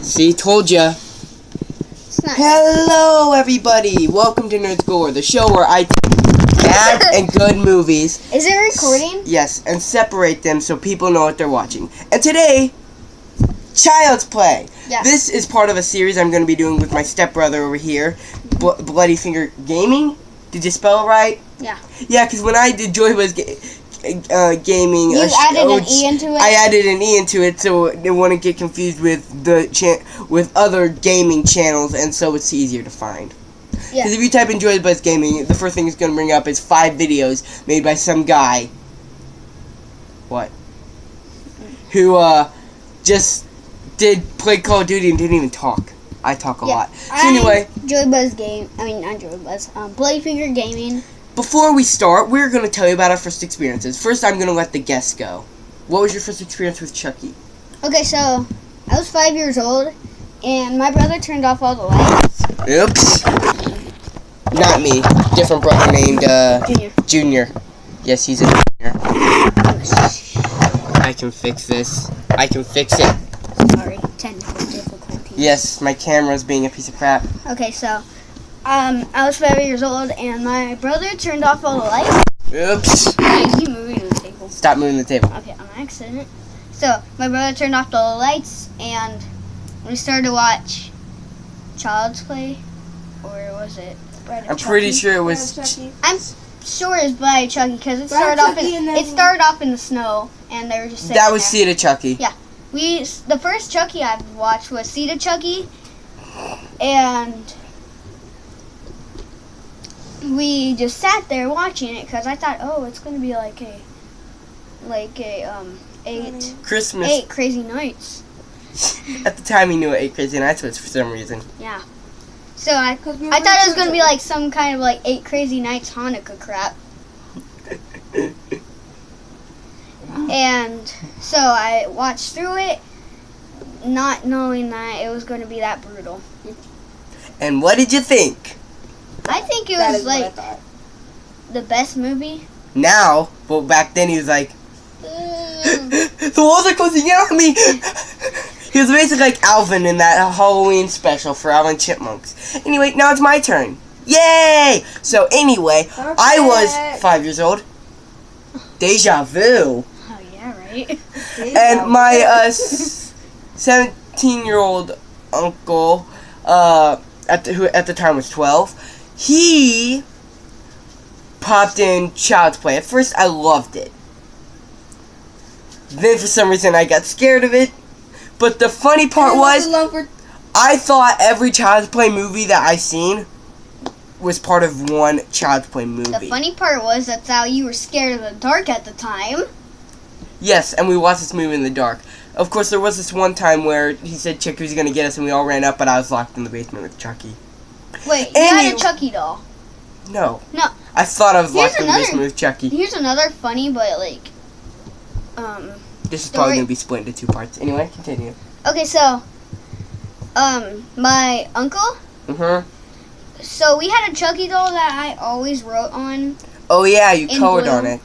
See, told ya. Hello, everybody. Welcome to Nerd Score, the show where I take bad and good movies. Is it recording? Yes, and separate them so people know what they're watching. And today, Child's Play. Yeah. This is part of a series I'm going to be doing with my stepbrother over here, Bloody Finger Gaming. Did you spell it right? Yeah. Yeah, because when I did Joy Was Gaming, you added an E into it. I added an E into it so it wouldn't get confused with with other gaming channels, and so it's easier to find. Yeah. Because if you type in Joy Was Gaming, the first thing it's going to bring up is 5 videos made by some guy. What? Who just did play Call of Duty and didn't even talk. I talk a lot. So anyway, Bloody Finger Gaming. Before we start, we're going to tell you about our first experiences. First, I'm going to let the guests go. What was your first experience with Chucky? Okay, so I was 5 years old, and my brother turned off all the lights. Oops. Not me. Different brother named Junior. Yes, he's a junior. I can fix this. I can fix it. Sorry, technical difficulties. Yes, my camera's being a piece of crap. Okay, so I was 5 years old, and my brother turned off all the lights. Oops. Wait, is he moving the table? Stop moving the table. Okay, on accident. So my brother turned off all the lights, and we started to watch Child's Play, or was it Bride of I'm pretty Chucky? sure it was. I'm sure it's by Chucky because it started off in the snow, and they were just sitting That was there. Seed of Chucky. Yeah. The first Chucky I watched was Seed of Chucky, and we just sat there watching it because I thought, oh, it's gonna be like a Christmas. 8 Crazy Nights. At the time, he knew what 8 Crazy Nights was for some reason. Yeah. So I thought it was gonna be like some kind of like 8 Crazy Nights Hanukkah crap. And so I watched through it, not knowing that it was going to be that brutal. And what did you think? I think it was like the best movie. Now, but back then he was like, the walls are closing in on me. He was basically like Alvin in that Halloween special for Alvin Chipmunks. Anyway, now it's my turn. Yay! So anyway, I was 5 years old. Deja vu. Oh yeah, right. And my 17-year-old uncle, who at the time was 12, he popped in Child's Play. At first, I loved it. Then, for some reason, I got scared of it. But the funny part was, I thought every Child's Play movie that I seen was part of one Child's Play movie. The funny part was that's how you were scared of the dark at the time. Yes, and we watched this movie in the dark. Of course, there was this one time where he said Chucky was going to get us, and we all ran up, but I was locked in the basement with Chucky. Wait, you had a Chucky doll? No. No. I thought I was locked in the basement with Chucky. Here's another funny, but like, this is probably going to be split into 2 parts. Anyway, continue. Okay, so, my uncle. So we had a Chucky doll that I always wrote on. Oh yeah, you colored on it.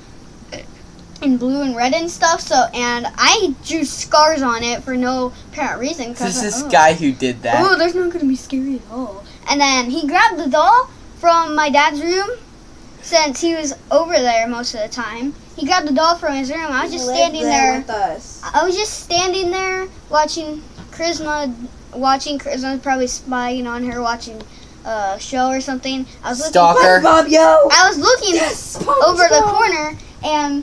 In blue and red and stuff. So, and I drew scars on it for no apparent reason. This is this guy who did that. Oh, there's not gonna be scary at all. And then he grabbed the doll from my dad's room, since he was over there most of the time. He grabbed the doll from his room. I was just standing there. I was just standing there watching Charisma probably spying on her, watching a show or something. I was looking. Stalker. I was looking over the corner, and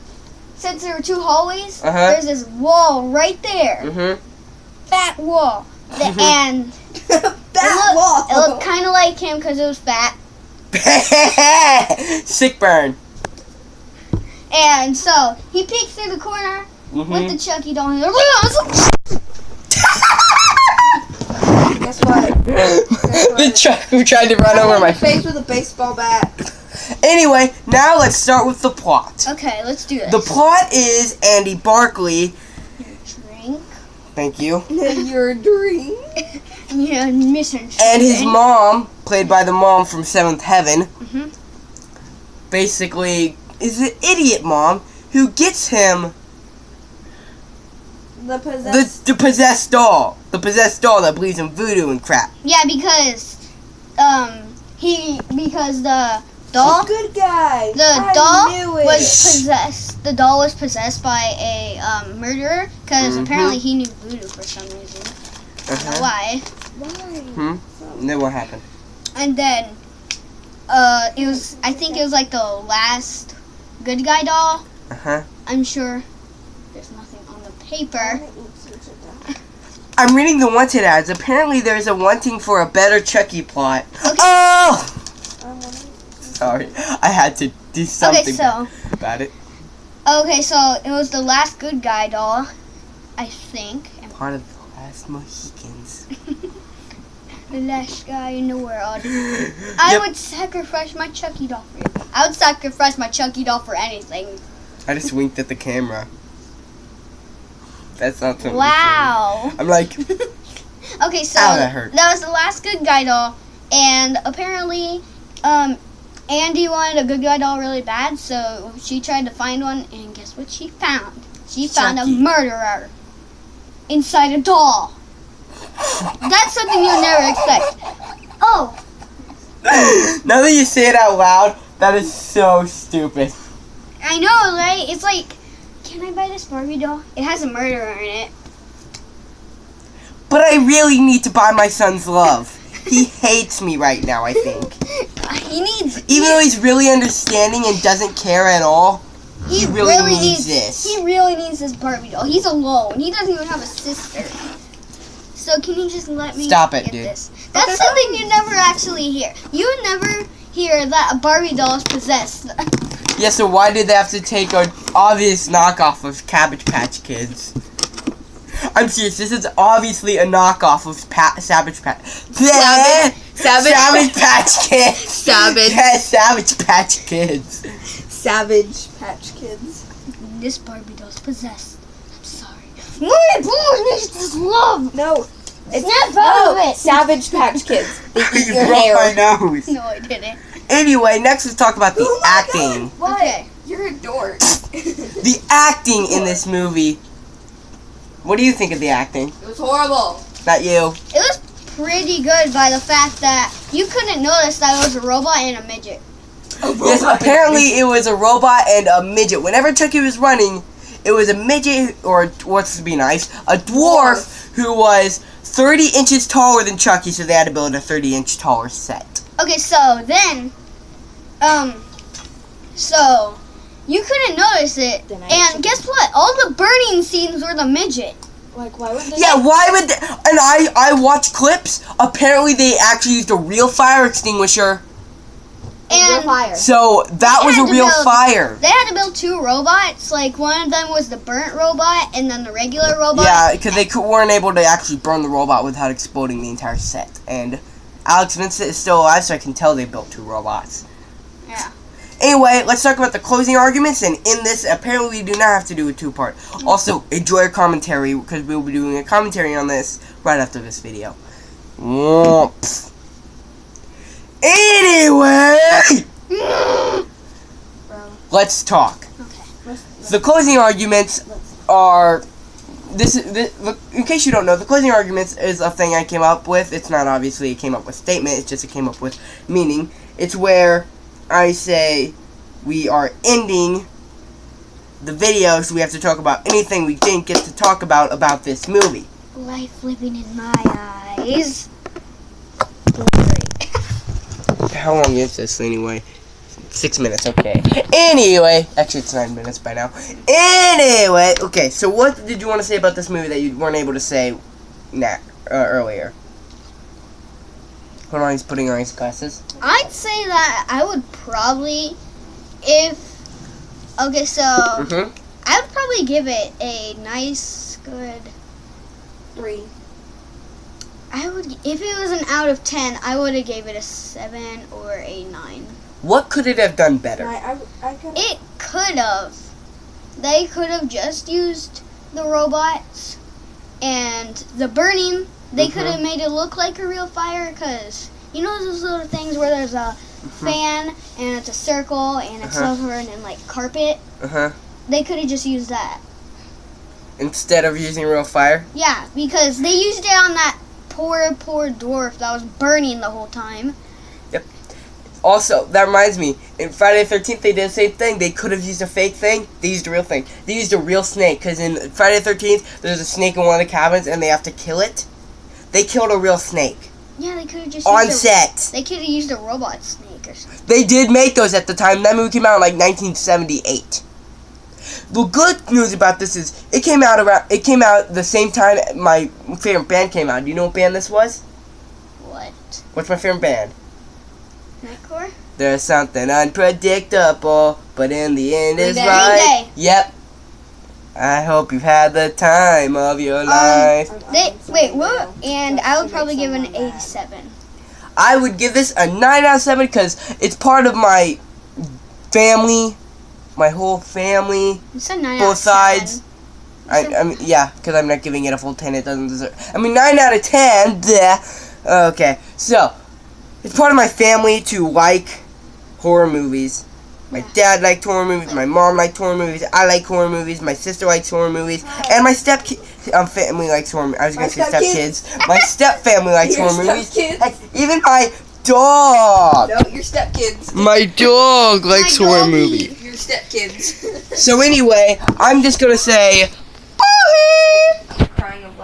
since there were 2 hallways, there's this wall right there. Fat wall. And it looked kind of like him because it was fat. Sick burn. And so he peeked through the corner with the Chucky doll. Guess what? The truck who tried to run over my face with a baseball bat. Anyway, now let's start with the plot. Okay, let's do this. The plot is Andy Barkley. Drink. Thank you. Your drink. Yeah, missing. And his mom, played by the mom from Seventh Heaven, basically is an idiot mom who gets him The possessed the possessed doll. The possessed doll that believes in voodoo and crap. Yeah, because the doll, Good guy. the I doll knew it. was possessed. The doll was possessed by a murderer because apparently he knew voodoo for some reason. I don't know why. Why? And then what happened? And then I think it was like the last good guy doll. I'm sure there's nothing on the paper. I'm reading the wanted ads. Apparently there's a wanting for a better Chucky plot. Okay. Oh! Sorry. I had to do something about it. Okay, so it was the last good guy doll, I think. And Part of the last Mohicans. the last guy in the world. I would sacrifice my Chucky doll for you. I would sacrifice my Chucky doll for anything. I just winked at the camera. That's not something. Wow. I'm like, Okay, so ow, that hurt. that was the last good guy doll, and apparently, Andy wanted a good guy doll really bad, so she tried to find one, and guess what she found? She found a Chucky. murderer inside a doll. That's something you'll never expect. Oh, Now that you say it out loud, that is so stupid. I know, right? It's like, can I buy this Barbie doll? It has a murderer in it. But I really need to buy my son's love. He hates me right now, I think. He needs. Even though he's really understanding and doesn't care at all, he really needs this. He really needs this Barbie doll. He's alone. He doesn't even have a sister. So can you just let me Stop it, get dude. this? That's something you never actually hear. You would never hear that a Barbie doll is possessed. Yeah, so why did they have to take an obvious knockoff of Cabbage Patch Kids? I'm serious, this is obviously a knockoff of Savage Patch Kids. Savage. Yeah, Savage Patch Kids. Savage Patch Kids. This Barbie doll's possessed. I'm sorry. My boy needs this love. No. Snap out of it. Savage Patch Kids. They eat You your broke hair. my nose. No, I didn't. Anyway, next let's talk about the Oh my acting. God, what? Okay. You're a dork. The acting in this movie. What do you think of the acting? It was horrible. Not you. It was pretty good by the fact that you couldn't notice that it was a robot and a midget. Yes, apparently it was a robot and a midget. Whenever Chucky was running, it was a midget, or what's to be nice, a dwarf who was 30 inches taller than Chucky, so they had to build a 30-inch taller set. Okay, so then, so you couldn't notice it, Then I and should- guess what? All the burning scenes were the midget. Like, why would they? Yeah, why would they, and I watched clips, apparently they actually used a real fire extinguisher, And fire. so that They was had a to real build- fire. they had to build two robots. Like, one of them was the burnt robot, and then the regular robot. Yeah, because they weren't able to actually burn the robot without exploding the entire set. And Alex Vincent is still alive, so I can tell they built two robots. Yeah. Anyway, let's talk about the closing arguments, and in this, apparently we do not have to do a two-part. Also, enjoy our commentary, because we will be doing a commentary on this right after this video. Whoops. Anyway, let's talk. Okay. The closing arguments are... Look, in case you don't know, the closing arguments is a thing I came up with. It's not obviously a came up with statement, it's just a came up with meaning. It's where I say we are ending the video, so we have to talk about anything we didn't get to talk about this movie. Life living in my eyes. How long is this anyway? 6 minutes, okay. Anyway, actually it's 9 minutes by now. Anyway, okay, so what did you want to say about this movie that you weren't able to say earlier? Hold on, he's putting on his glasses. I'd say that I would probably, okay, so Mm-hmm. I would probably give it a nice, good. 3. If it was an out of 10, I would have gave it a 7 or a 9. What could it have done better? I could. It could have. They could have just used the robots and the burning. They could have made it look like a real fire, because you know those little things where there's a fan and it's a circle and it's over and then like carpet. Uh-huh. They could have just used that. instead of using real fire. Yeah, because they used it on that poor dwarf that was burning the whole time. Also, that reminds me, in Friday the 13th, they did the same thing. They could have used a fake thing. They used a real thing. They used a real snake, because in Friday the 13th, there's a snake in one of the cabins, and they have to kill it. They killed a real snake. Yeah, they could have just on set. They could have used a robot snake or something. They did make those at the time. That movie came out in like 1978. The good news about this is it came out the same time my favorite band came out. Do you know what band this was? What? What's my favorite band? Nightcore? There's something unpredictable, but in the end is Green right. Day. Yep. I hope you've had the time of your life. Wait, what? And I would probably give it an 87. I would give this a 9 out of 7 because it's part of my family, my whole family, It's a 9 both out of 7. sides. I mean, yeah, because I'm not giving it a full 10. It doesn't deserve. I mean, 9 out of 10. Bleh. Okay, so it's part of my family to like horror movies. My dad liked horror movies. My mom liked horror movies. I like horror movies. My sister likes horror movies, and my family likes horror movies. I was gonna say stepkids. My step family likes Your horror movies. stepkids? Heck, even my dog. No, your stepkids. My dog likes My horror doggy. movies. Your stepkids. So anyway, I'm just gonna say, bye.